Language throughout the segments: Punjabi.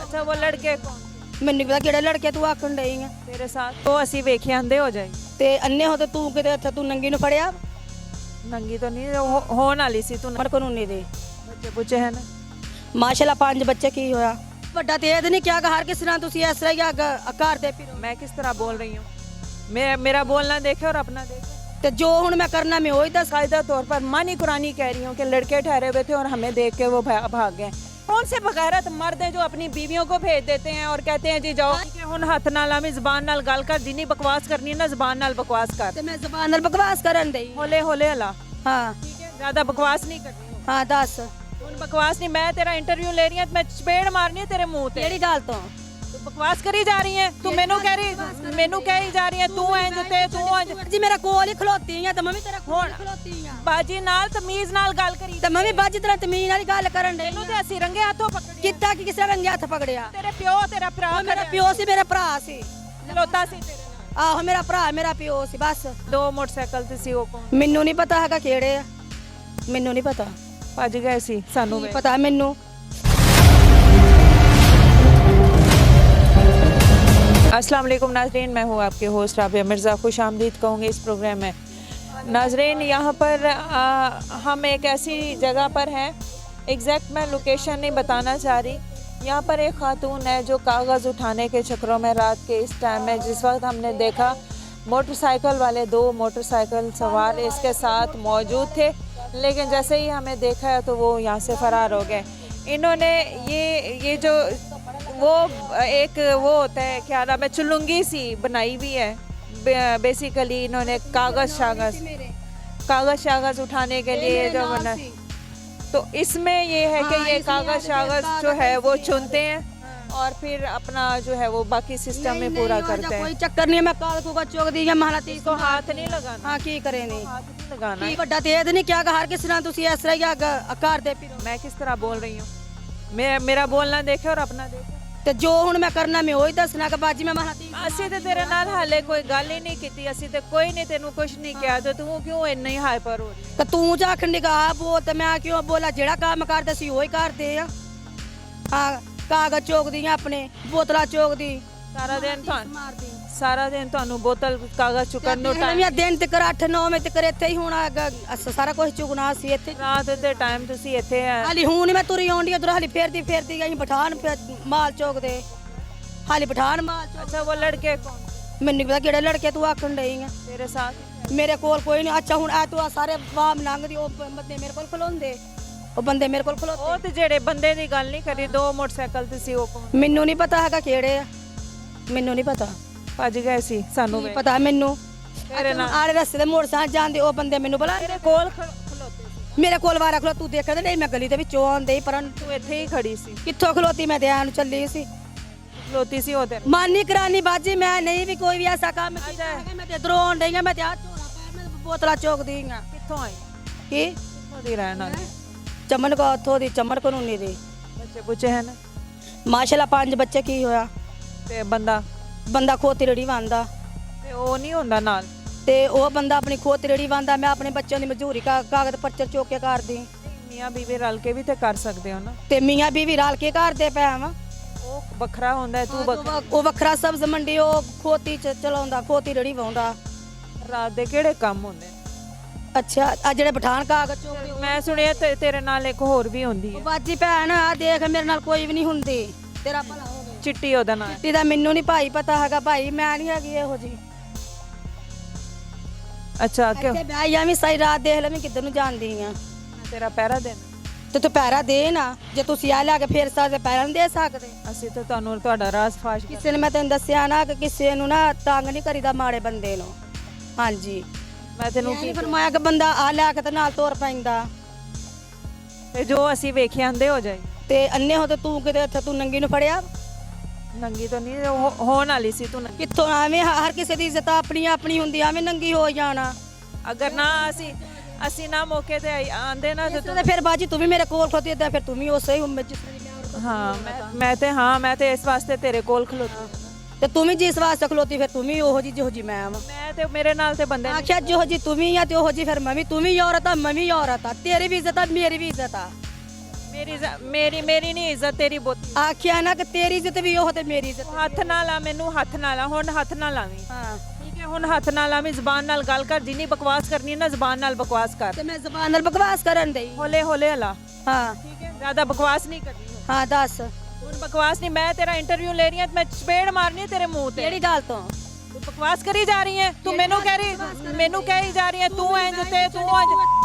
ਅੱਛਾ ਉਹ ਲੜਕੇ ਕੌਣ ਮੈਨੂੰ ਨੀ ਪਤਾ ਕਿਹੜੇ ਲੜਕੇ ਤੂੰ ਆਖਣ ਡਈ ਆ ਤੇਰੇ ਸਾਥ ਉਹ ਅਸੀਂ ਵੇਖੇ ਆਂਦੇ ਹੋ ਜਾਈ ਤੇ ਅੰਨੇ ਹੋ ਤੇ ਤੂੰ ਕਿਤੇ ਇੱਥੇ ਤੂੰ ਨੰਗੀ ਨੂੰ ਫੜਿਆ ਨੰਗੀ ਤਾਂ ਨਹੀਂ ਹੋਣ ਵਾਲੀ ਸੀ ਤੂੰ ਮਰ ਕਾਨੂੰਨੀ ਦੇ ਬੱਚੇ ਪੁੱਛੇ ਹਨ ਮਾਸ਼ਾਅੱਲਾ 5 ਬੱਚੇ ਕੀ ਹੋਇਆ ਵੱਡਾ ਤੇ ਇਹ ਤਾਂ ਨਹੀਂ ਕਿਹਾ ਕਿ ਹਰ ਕਿਸੇ ਨਾਲ ਤੁਸੀਂ ਇਸ ਤਰ੍ਹਾਂ ਹੀ ਘਰ ਦੇ ਫਿਰੋ मैं किस तरह बोल रही हूँ मेरा बोलना देखे और अपना देखे ਤੇ ਜੋ ਹੁਣ ਮੈਂ ਕਰਨਾ ਮੈਂ ਉਹੀ ਦੱਸ कायदा तौर पर मानी कुरानी कह रही हूँ कि लड़के ठहरे हुए थे और हमें देख के वो भाग गए कौन से बगैरत मर्द हैं जो अपनी बीवियों को भेज देते हैं और कहते हैं जी जाओ हुन हथ नाल आमी ज़बान नाल गल कर जिन्नी बकवास करनी है ना ज़बान नाल बकवास कर ਤੇ ਮੈਂ ਜ਼ਬਾਨ ਨਾਲ ਬਕਵਾਸ ਕਰਨ ਡਈ होले होले हला ਹਾਂ ठीक है ज्यादा बकवास नहीं करनी ਹਾਂ ਦੱਸ हुन बकवास नहीं मैं तेरा इंटरव्यू ले रही हूं मैं चपेड़ मारनी है तेरे मुंह ते ਕਿਹੜੀ ਗੱਲ ਤੋਂ तू बकवास करी जा रही है तू मेनू कह रही है तू इंज ते तू इंज ਜੀ ਮੇਰਾ ਕੋਲ ਹੀ ਖਲੋਤੀ ਆ ਤੇ ਮੈਂ ਵੀ ਤੇਰਾ ਕੋਲ ਹੁਣ ਖਲੋਤੀ ਆ बाजी नाल तमीज नाल गल करी ਤੇ ਮੈਂ ਵੀ ਬਾਜੀ ਤੇਰਾ ਤਮੀਨ ਵਾਲੀ ਗੱਲ ਕਰਨ ਡਈ तेनू ते ਅਸੀਂ रंगे हाथों पकड़ी ਕਿੱਦਾਂ ਕਿ ਕਿਸੇ ਰੰਗੇ ਹੱਥ ਪਕੜਿਆ तेरे प्यो तेरा भरा ਉਹ ਮੇਰਾ ਪਿਓ ਸੀ ਮੇਰਾ ਭਰਾ ਸੀ ਖਲੋਤਾ ਸੀ ਤੇਰੇ ਨਾਲ ਆਹੋ ਮੇਰਾ ਭਰਾ ਮੇਰਾ ਪਿਓ ਸੀ ਬਸ ਦੋ ਮੋਟਰਸਾਈਕਲ ਤੇ ਸੀ ਉਹ ਕੋਲ ਮੈਨੂੰ ਨਹੀਂ ਪਤਾ ਹੈਗਾ ਕਿਹੜੇ ਆ ਮੈਨੂੰ ਨਹੀਂ ਪਤਾ ਭੱਜ ਗਏ ਸੀ ਸਾਨੂੰ ਨਹੀਂ ਪਤਾ ਮੈਨੂੰ अस्सलाम वालेकुम नाजरीन मैं हूँ आपके होस्ट राबिया मिर्ज़ा खुश आमदीद कहूँगी इस प्रोग्राम में नाजरीन यहाँ पर हम एक ऐसी जगह पर हैं एग्जैक्ट मैं लोकेशन नहीं बताना चाह रही यहाँ पर एक खातून है जो कागज़ उठाने के चक्करों में रात के इस टाइम में जिस वक्त हमने देखा मोटरसाइकिल वाले 2 मोटरसाइकिल सवार इसके साथ मौजूद थे लेकिन जैसे ही हमें देखा है तो वो यहाँ से फ़रार हो गए इन्होंने ये जो वो एक वो होता है क्या नाम है चुलुंगी सी बनाई हुई है बेसिकली इन्होंने कागज़ शागज़ उठाने के लिए जो बना तो इसमें ये है कि ये कागज़ शागज़ जो है वो चुनते हैं और फिर अपना जो है वो बाकी सिस्टम में पूरा करते हैं ਕੋਈ ਚੱਕਰ ਨਹੀਂ ਮੈਂ ਕਾਗਜ਼ ਕੋ ਚੁੱਕਦੀ ਜਾਂ ਮਹਲਾ ਤੀ इसको हाथ नहीं लगाना ਹਾਂ ਕੀ ਕਰੇ ਨਹੀਂ हाथ नहीं लगाना ਕੀ ਵੱਡਾ ਤੇ ਇਹ ਤਾਂ ਨਹੀਂ ਕਿਹਾ ਕਿ ਹਰ ਕਿਸੇ ਨਾਲ ਤੁਸੀਂ ਇਸ ਤਰ੍ਹਾਂ ਹੀ ਘਰ ਦੇ ਫਿਰੋ मैं किस तरह बोल रही हूँ मेरा बोलना देखे और अपना देखे ਤੇ ਜੋ ਹੁਣ ਮੈਂ ਕਰਨਾ ਮੈਂ ਉਹੀ ਦੱਸਣਾ ਕਿ ਬਾਜੀ ਮੈਂ ਮਹਲਾ ਤੀ ਅਸੀਂ ਤੇ ਤੇਰੇ ਨਾਲ ਹਾਲੇ ਕੋਈ ਗੱਲ ਹੀ ਨਹੀਂ ਕੀਤੀ ਅਸੀਂ ਤੇ ਕੋਈ ਨਹੀਂ ਤੈਨੂੰ ਕੁਝ ਨਹੀਂ ਕਿਹਾ ਤੇ ਤੂੰ ਕਿਉਂ ਇੰਨਾ ਹੀ ਹਾਈਪਰ ਹੋ ਰਹੀ ਹੈ ਤੇ ਤੂੰ ਜਾਖਣ ਨਿਗਾਹ ਬੋਲ ਤੇ ਮੈਂ ਕਿਉਂ ਬੋਲਾ ਜਿਹੜਾ ਕੰਮ ਕਰਦੇ ਸੀ ਉਹੀ ਕਰਦੇ ਆ ਹਾਂ ਕਾਗਜ਼ ਚੋਕਦੀਆਂ ਆਪਣੇ ਬੋਤਲਾਂ ਚੋਕਦੀ ਸਾਰਾ ਦਿਨ ਤੁਹਾਨੂੰ ਬੋਤਲ ਕਾਗਜ਼ ਚੁੱਕਣ ਨੂੰ ਟਾਈਮ ਮੈਂ ਦਿਨ ਤੱਕ 8-9 ਵਜੇ ਤੱਕ ਇੱਥੇ ਹੀ ਹੋਣਾ ਸਾਰਾ ਕੁਝ ਚੁਗਣਾ ਸੀ ਇੱਥੇ ਰਾਤ ਦੇ ਟਾਈਮ ਤੁਸੀਂ ਇੱਥੇ ਆ ਹਾਲੀ ਹੁਣ ਮੈਂ ਤੁਰੀ ਆਉਂਦੀ ਉਧਰ ਹਾਲੀ ਫੇਰਦੀ ਗਈ ਪਠਾਨ ਮਾਲ ਚੌਕ ਦੇ ਹਾਲੀ ਪਠਾਨ ਮਾਲ ਚੌਕ ਅੱਛਾ ਉਹ ਲੜਕੇ ਕੌਣ ਮੈਨੂੰ ਨੀ ਪਤਾ ਕਿਹੜੇ ਲੜਕੇ ਤੂੰ ਆਖਣ ਡਈ ਆ ਤੇਰੇ ਸਾਥ ਮੇਰੇ ਕੋਲ ਕੋਈ ਨਹੀਂ ਅੱਛਾ ਹੁਣ ਆ ਤੂੰ ਆ ਸਾਰੇ ਵਾਮ ਲੰਘਦੀ ਉਹ ਬੰਦੇ ਮੇਰੇ ਕੋਲ ਖਲੋਂਦੇ ਉਹ ਬੰਦੇ ਮੇਰੇ ਕੋਲ ਖਲੋਤੇ ਉਹ ਤੇ ਜਿਹੜੇ ਬੰਦੇ ਦੀ ਗੱਲ ਨਹੀਂ ਕਰੀ 2 ਮੋਟਰਸਾਈਕਲ ਤੇ ਸੀ ਉਹ ਕੌਣ ਮੈਨੂੰ ਨਹੀਂ ਪਤਾ ਹੈਗਾ ਕਿਹੜੇ ਆ ਮੈਨੂੰ ਨਹੀਂ ਪਤਾ ਭੱਜ ਗਏ ਸੀ ਸਾਨੂੰ ਨਹੀਂ ਪਤਾ ਮੈਨੂੰ ਤੇਰੇ ਨਾਲ ਆਲੇ ਰਸਤੇ ਦੇ ਮੋਟਰਸਾਈਕਲ ਜਾਂਦੇ ਉਹ ਬੰਦੇ ਮੈਨੂੰ ਬੁਲਾ ਤੇਰੇ ਕੋਲ ਖਲੋਤੇ ਸੀ ਮੇਰੇ ਕੋਲ ਵਾਰਾ ਖਲੋ ਤੂੰ ਦੇਖਦਾ ਨਹੀਂ ਮੈਂ ਗਲੀ ਦੇ ਵਿੱਚੋਂ ਆਉਂਦੇ ਪਰ ਤੂੰ ਇੱਥੇ ਹੀ ਖੜੀ ਸੀ ਕਿੱਥੋਂ ਖਲੋਤੀ ਮੈਂ ਤੇ ਆਣ ਚੱਲੀ ਸੀ ਖਲੋਤੀ ਸੀ ਉਹ ਤੇਰੇ ਮਾਨੀ ਕਰਾਨੀ ਬਾਜੀ ਮੈਂ ਨਹੀਂ ਵੀ ਕੋਈ ਵੀ ਐਸਾ ਕੰਮ ਕੀਤਾ ਹੈਗਾ ਮੈਂ ਤੇ ਇਧਰੋਂ ਆਉਣ ਡਈ ਆ ਮੈਂ ਤੇ ਆ ਝੋਲਾ ਪਾਇਆ ਮੈਂ ਬੋਤਲਾਂ ਚੋਕਦੀ ਆ ਕਿੱਥੋਂ ਆਈ ਕੀ ਕਿੱਥੋਂ ਦੀ ਰਹਿਣ ਵਾਲੀ ਚਮਨ ਕੋ ਉੱਥੋਂ ਦੀ ਚਮਨ ਕਾਨੂੰਨੀ ਦੀ ਬੱਚੇ ਪੁੱਛੇ ਹਨ ਮਾਸ਼ਾਅੱਲਾ 5 ਬੱਚੇ ਕੀ ਹੋਇਆ ਤੇ ਬੰਦਾ ਖੋਤੀ ਰੜੀ ਵਾਂਦਾ ਤੇ ਉਹ ਨਹੀਂ ਹੁੰਦਾ ਨਾਲ ਤੇ ਉਹ ਬੰਦਾ ਆਪਣੀ ਖੋਤੀ ਰੜੀ ਵਾਂਦਾ ਮੈਂ ਆਪਣੇ ਬੱਚਿਆਂ ਦੀ ਮਜ਼ਦੂਰੀ ਕਾਗਜ਼ ਪਰਚਰ ਚੋਕ ਕੇ ਕਰਦੀ ਮੀਆਂ ਬੀਵੀ ਰਲ ਕੇ ਵੀ ਤੇ ਕਰ ਸਕਦੇ ਹੋ ਨਾ ਤੇ ਮੀਆਂ ਬੀਵੀ ਰਲ ਕੇ ਕਰਦੇ ਪਏ ਵਾਂ ਉਹ ਵੱਖਰਾ ਹੁੰਦਾ ਹੈ, ਤੂੰ ਵੱਖਰਾ ਉਹ ਵੱਖਰਾ ਸਬਜ਼ ਮੰਡੀ ਉਹ ਖੋਤੀ ਚ ਚਲਾਉਂਦਾ ਖੋਤੀ ਰੜੀ ਵਾਉਂਦਾ ਰਾਤ ਦੇ ਕਿਹੜੇ ਕੰਮ ਹੁੰਦੇ ਨੇ? ਅੱਛਾ ਆ ਜਿਹੜੇ ਪਠਾਨ ਕਾਗਜ਼ ਚੋਕਦੇ ਮੈਂ ਸੁਣਿਆ ਤੇਰੇ ਨਾਲ ਇੱਕ ਹੋਰ ਵੀ ਹੁੰਦੀ ਉਹ ਹੈ ਬਾਜੀ ਭੈਣ ਆ ਦੇਖ ਮੇਰੇ ਨਾਲ ਕੋਈ ਵੀ ਨਹੀਂ ਹੁੰਦੀ ਤੇਰਾ ਭਲਾ ਹੋਵੇ ਚਿੱਟੀ ਉਹਦਾ ਨਾਲ ਚਿੱਟੀ ਦਾ ਮੈਨੂੰ ਨਹੀਂ ਭਾਈ ਪਤਾ ਹੈਗਾ ਭਾਈ ਮੈਂ ਨਹੀਂ ਹੈਗੀ ਇਹੋ ਜੀ ਅੱਛਾ ਕਿਉਂ ਇੱਥੇ ਬਹਿ ਜਾ ਵੀ ਸਾਰੀ ਰਾਤ ਦੇਖ ਲੈ ਮੈਂ ਕਿੱਧਰ ਨੂੰ ਜਾਂਦੀ ਆ ਤੇਰਾ ਪਹਿਰਾ ਦੇਣਾ ਤੇ ਤੂੰ ਪੈਰਾ ਦੇ ਨਾ ਜੇ ਤੁਸੀਂ ਆ ਲਿਆ ਕੇ ਫੇਰ ਸਕਦੇ ਪੈਰਾ ਨਹੀਂ ਦੇ ਸਕਦੇ ਅਸੀਂ ਤਾਂ ਤੁਹਾਨੂੰ ਤੁਹਾਡਾ ਰਾਜ਼ ਫਾਸ਼ ਕਿਸੇ ਨੇ ਮੈਂ ਤੈਨੂੰ ਦੱਸਿਆ ਨਾ ਕਿ ਕਿਸੇ ਨੂੰ ਨਾ ਤੰਗ ਨਹੀਂ ਕਰੀਦਾ ਮਾੜੇ ਬੰਦੇ ਨੂੰ ਹਾਂਜੀ ਮੈਂ ਤੈਨੂੰ ਕੀ ਫਰਮਾਇਆ ਕਿ ਬੰਦਾ ਆ ਲਿਆ ਕੇ ਤੇ ਨਾਲ ਤੁਰ ਪੈਂਦਾ ਤੇ ਜੋ ਅਸੀਂ ਵੇਖੇ ਆਂਦੇ ਹੋ ਜਾਈ ਤੇ ਅੰਨੇ ਹੋ ਤੇ ਤੂੰ ਕਿਤੇ ਇੱਥੇ ਤੂੰ ਨੰਗੀ ਨੂੰ ਫੜਿਆ ਨੰਗੀ ਤਾਂ ਨਹੀਂ ਹੋਣ ਵਾਲੀ ਸੀ ਤੂੰ ਨੰਗੀ। ਕਿੱਥੋਂ ਐਵੇਂ ਹਰ ਕਿਸੇ ਦੀ ਇੱਜ਼ਤ ਆਪਣੀ ਆਪਣੀ ਹੁੰਦੀ ਐਵੇਂ ਨੰਗੀ ਹੋ ਜਾਣਾ ਅਗਰ ਨਾ ਅਸੀਂ ਨਾ ਮੌਕੇ ਤੇ ਆਂਦੇ ਨਾ ਤੇ ਫਿਰ ਬਾਜੀ ਤੂੰ ਵੀ ਮੇਰੇ ਕੋਲ ਖਲੋਤੀ ਏਦਾਂ ਫਿਰ ਤੂੰ ਵੀ ਉਸੇ ਹੀ ਜਿਸ ਮੈਂ ਤੇ ਇਸ ਵਾਸਤੇ ਤੇਰੇ ਕੋਲ ਖਲੋਤੀ ਤੇ ਤੂੰ ਵੀ ਜਿਸ ਵਾਸਤੇ ਖਲੋਤੀ ਫਿਰ ਤੂੰ ਵੀ ਉਹੋ ਜੀ ਜਿਹੋ ਜੀ ਮੈਂ ਆ ਮੈਂ ਤੇ ਮੇਰੇ ਨਾਲ ਤੇ ਬੰਦੇ ਆਖਿਆ ਜਿਹੋ ਜੀ ਤੂੰ ਵੀ ਆ ਤੇ ਉਹੋ ਜੀ ਫਿਰ ਮੈਂ ਵੀ ਤੂੰ ਵੀ ਔਰਤ ਆ ਮੈਂ ਵੀ ਔਰਤ ਆ ਤੇਰੀ ਵੀ ਇੱਜ਼ਤ ਆ ਮੇਰੀ ਵੀ ਇੱਜ਼ਤ ਆ ਮੇਰੀ ਨਹੀਂ ਇੱਜ਼ਤ ਤੇਰੀ ਬੋਤੀ ਆਖਿਆ ਨਾ ਕਿ ਤੇਰੀ ਇੱਜ਼ਤ ਵੀ ਉਹ ਤੇ ਮੇਰੀ ਇੱਜ਼ਤ ਹੱਥ ਨਾ ਲਾ ਮੈਨੂੰ ਹੱਥ ਨਾ ਲਾ ਹੁਣ ਹੱਥ ਨਾ ਲਾਵੀਂ ਹਾਂ ਠੀਕ ਹੈ ਹੁਣ ਹੱਥ ਨਾ ਲਾਵੀਂ ਜ਼ਬਾਨ ਨਾਲ ਗੱਲ ਕਰ ਜਿੰਨੀ ਬਕਵਾਸ ਕਰਨੀ ਹੈ ਨਾ ਜ਼ਬਾਨ ਨਾਲ ਬਕਵਾਸ ਕਰ ਤੇ ਮੈਂ ਜ਼ਬਾਨ ਨਾਲ ਬਕਵਾਸ ਕਰਨ ਦਈ ਹੌਲੇ ਹੌਲੇ ਹਲਾ ਹਾਂ ਠੀਕ ਹੈ ਜ਼ਿਆਦਾ ਬਕਵਾਸ ਨਹੀਂ ਕਰਨੀ ਹੁਣ। ਹਾਂ ਦੱਸ ਹੁਣ ਬਕਵਾਸ ਨਹੀਂ ਮੈਂ ਤੇਰਾ ਇੰਟਰਵਿਊ ਲੈ ਰਹੀ ਹਾਂ ਤੇ ਮੈਂ ਚਪੇੜ ਮਾਰਨੀ ਹੈ ਤੇਰੇ ਮੂੰਹ ਤੇ ਕਿਹੜੀ ਗੱਲ ਤੋਂ ਤੂੰ ਬਕਵਾਸ ਕਰੀ ਜਾ ਰਹੀ ਹੈ ਤੂੰ ਮੈਨੂੰ ਕਹਿ ਰਹੀ ਮੈਨੂੰ ਕਹੀ ਜਾ ਰਹੀ ਹੈ ਤੂੰ ਇੰਜ ਤੇ ਤੂੰ ਇੰਜ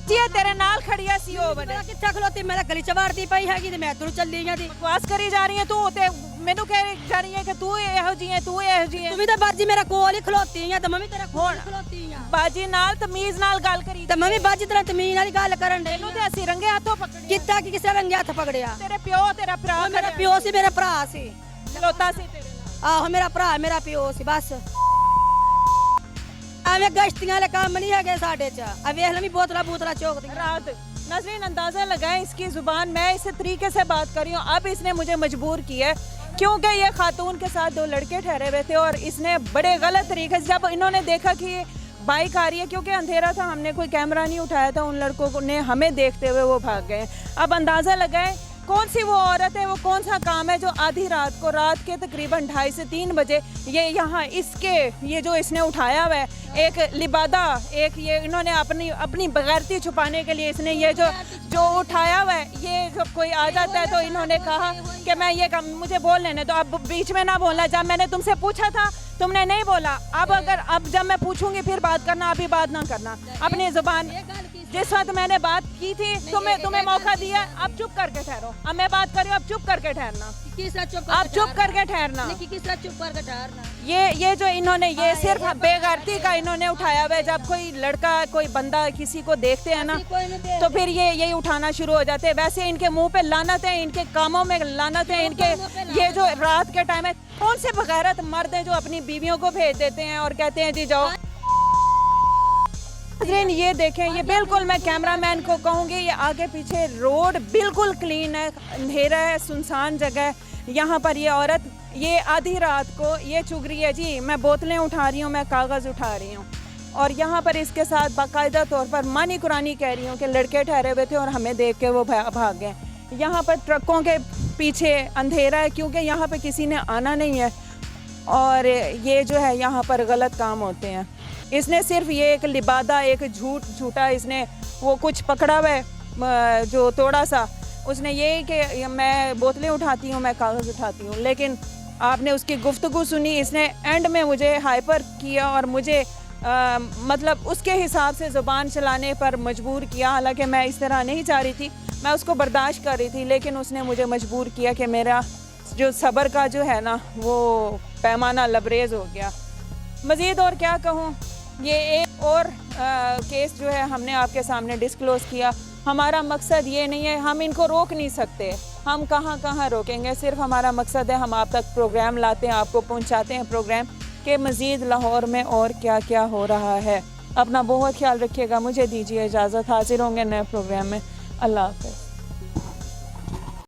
ਜੀ ਤੇਰੇ ਨਾਲ ਖੜੀਆ ਸੀ ਉਹ ਬਣੇ ਮੈਂ ਕਿੱਥੇ ਖਲੋਤੀ ਮੈਂ ਤਾਂ ਗਲੀ ਚ ਵੜਦੀ ਪਈ ਹੈਗੀ ਤੇ ਮੈਂ ਤੈਨੂੰ ਚੱਲੀ ਜਾਂਦੀ ਬਕਵਾਸ ਕਰੀ ਜਾ ਰਹੀ ਹੈ ਤੂੰ ਤੇ ਮੈਨੂੰ ਕਹਿ ਜਾ ਰਹੀ ਹੈ ਕਿ ਤੂੰ ਇਹੋ ਜੀ ਹੈ ਤੂੰ ਇਹੋ ਜੀ ਹੈ ਤੂੰ ਵੀ ਤਾਂ ਬਾਜੀ ਮੇਰਾ ਕੋਲ ਹੀ ਖਲੋਤੀ ਆ ਤੇ ਮੈਂ ਵੀ ਤੇਰਾ ਕੋਲ ਹੁਣ। ਹੀ ਖਲੋਤੀ ਆ ਬਾਜੀ ਨਾਲ ਤਮੀਜ਼ ਨਾਲ ਗੱਲ ਕਰੀ ਤੇ ਮੈਂ ਵੀ ਬਾਜੀ ਤੇਰਾ ਤਮੀਨ ਵਾਲੀ ਗੱਲ ਕਰਨ ਦੇ ਤੈਨੂੰ ਤੇ ਅਸੀਂ ਰੰਗੇ ਹੱਥੋਂ ਪਕੜੀ ਕਿੱਦਾਂ ਕਿ ਕਿਸੇ ਰੰਗੇ ਹੱਥ ਪਕੜਿਆ ਤੇਰੇ ਪਿਓ ਤੇਰਾ ਭਰਾ ਉਹ ਮੇਰਾ ਪਿਓ ਸੀ ਮੇਰਾ ਭਰਾ ਸੀ ਖਲੋਤਾ ਸੀ ਤੇਰੇ ਨਾਲ ਆਹੋ ਮੇਰਾ ਭਰਾ ਮੇਰਾ ਪਿਓ ਸੀ ਬਸ ਐਵੇਂ ਗਸ਼ਤੀਆਂ ਵਾਲੇ ਕੰਮ ਨਹੀਂ ਹੈਗੇ ਸਾਡੇ ਚ ਆ ਵੇਖ ਲੈ ਵੀ ਬੋਤਲਾਂ ਚੋਕਦੀਆਂ रात नजरीन अंदाजा लगाएं इसकी जुबान मैं इस तरीके से बात कर रही हूँ अब इसने मुझे मजबूर किया है क्योंकि ये खातून के साथ 2 लड़के ठहरे हुए थे और इसने बड़े गलत तरीके से जब इन्होंने देखा कि बाइक आ रही है क्योंकि अंधेरा था हमने कोई कैमरा नहीं उठाया था उन लड़कों ने हमें देखते हुए वो भाग गए अब अंदाज़ा लगाएं कौन सी वो औरत है वो कौन सा काम है जो आधी रात को रात के तकरीबन 2:30 से 3 बजे ये यहाँ इसके ये जो इसने उठाया हुआ है एक लिबादा एक ये इन्होंने अपनी बगैरती छुपाने के लिए इसने ये जो उठाया हुआ है ये जब कोई आ जाता है तो इन्होंने कहा कि मैं ये काम मुझे बोल लेने तो अब बीच में ना बोलना जब मैंने तुमसे पूछा था तुमने नहीं बोला अब जब मैं पूछूंगी फिर बात करना अभी बात ना करना अपनी जुबान जिस वक्त मैंने बात की थी तुम्हें मौका दिया अब चुप करके ठहरो अब मैं बात कर रही हूँ अब चुप करके ठहरना अब चुप करके ठहरना ये जो इन्होंने ये सिर्फ बेगैरती का इन्होंने उठाया हुआ है जब कोई लड़का कोई बंदा किसी को देखते हैं ना तो फिर ये यही उठाना शुरू हो जाते हैं वैसे इनके मुंह पे लानत है इनके कामों में लानत है इनके ये जो रात के टाइम है कौन से बगैरत मर्द हैं जो अपनी बीवियों को भेज देते हैं और कहते हैं जी जाओ ये देखें ये बिल्कुल मैं कैमरामैन को कहूँगी ये आगे पीछे रोड बिल्कुल क्लीन है अंधेरा है सुनसान जगह है यहाँ पर ये औरत ये आधी रात को ये चुग रही है जी मैं बोतलें उठा रही हूँ मैं कागज़ उठा रही हूँ और यहाँ पर इसके साथ बाकायदा तौर पर मानी कुरानी कह रही हूँ कि लड़के ठहरे हुए थे और हमें देख के वो भाग गए यहाँ पर ट्रकों के पीछे अंधेरा है क्योंकि यहाँ पर किसी ने आना नहीं है और ये जो है यहाँ पर गलत काम होते हैं इसने सिर्फ ये एक लिबादा एक झूठा इसने वो कुछ पकड़ा हुआ है जो थोड़ा सा उसने ये कि मैं बोतलें उठाती हूँ मैं कागज़ उठाती हूँ लेकिन आपने उसकी गुफ्तगू सुनी इसने एंड में मुझे हाइपर किया और मुझे मतलब उसके हिसाब से ज़ुबान चलाने पर मजबूर किया हालांकि मैं इस तरह नहीं चाह रही थी मैं उसको बर्दाश्त कर रही थी लेकिन उसने मुझे मजबूर किया कि मेरा जो सब्र का जो है ना वो पैमाना लबरेज़ हो गया मज़ीद और क्या कहूँ ये एक और केस जो है हमने आपके सामने डिस्क्लोज़ किया हमारा मकसद ये नहीं है हम इनको रोक नहीं सकते हम कहाँ रोकेंगे सिर्फ हमारा मकसद है हम आप तक प्रोग्राम लाते हैं आपको पहुंचाते हैं प्रोग्राम के मज़ीद लाहौर में और क्या क्या हो रहा है अपना बहुत ख्याल रखिएगा मुझे दीजिए इजाज़त हाजिर होंगे नए प्रोग्राम में अल्लाह हाफ़िज़।